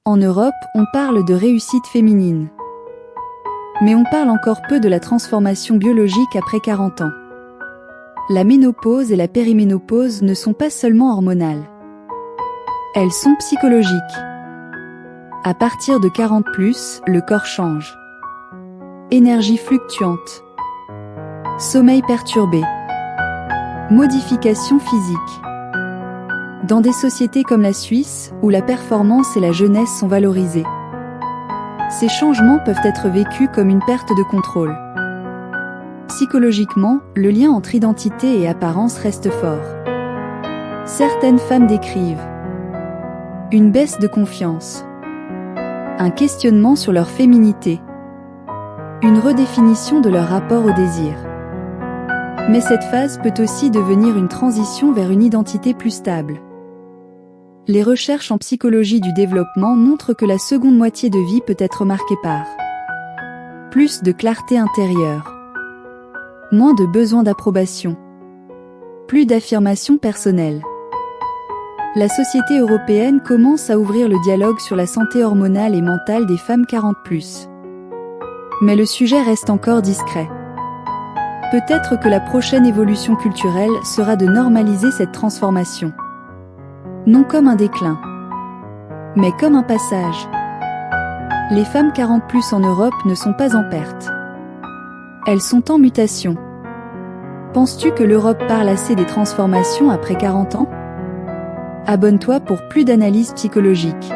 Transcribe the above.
En Europe, on parle de réussite féminine. Mais on parle encore peu de la transformation biologique après 40 ans. La ménopause et la périménopause ne sont pas seulement hormonales. Elles sont psychologiques. À partir de 40+, le corps change. Énergie fluctuante. Sommeil perturbé. Modifications physiques. Dans des sociétés comme la Suisse, où la performance et la jeunesse sont valorisées, ces changements peuvent être vécus comme une perte de contrôle. Psychologiquement, le lien entre identité et apparence reste fort. Certaines femmes décrivent une baisse de confiance, un questionnement sur leur féminité, une redéfinition de leur rapport au désir. Mais cette phase peut aussi devenir une transition vers une identité plus stable. Les recherches en psychologie du développement montrent que la seconde moitié de vie peut être marquée par plus de clarté intérieure, moins de besoin d'approbation, plus d'affirmation personnelle. La société européenne commence à ouvrir le dialogue sur la santé hormonale et mentale des femmes 40+. Mais le sujet reste encore discret. Peut-être que la prochaine évolution culturelle sera de normaliser cette transformation. Non comme un déclin, mais comme un passage. Les femmes 40+ en Europe ne sont pas en perte. Elles sont en mutation. Penses-tu que l'Europe parle assez des transformations après 40 ans ? Abonne-toi pour plus d'analyses psychologiques.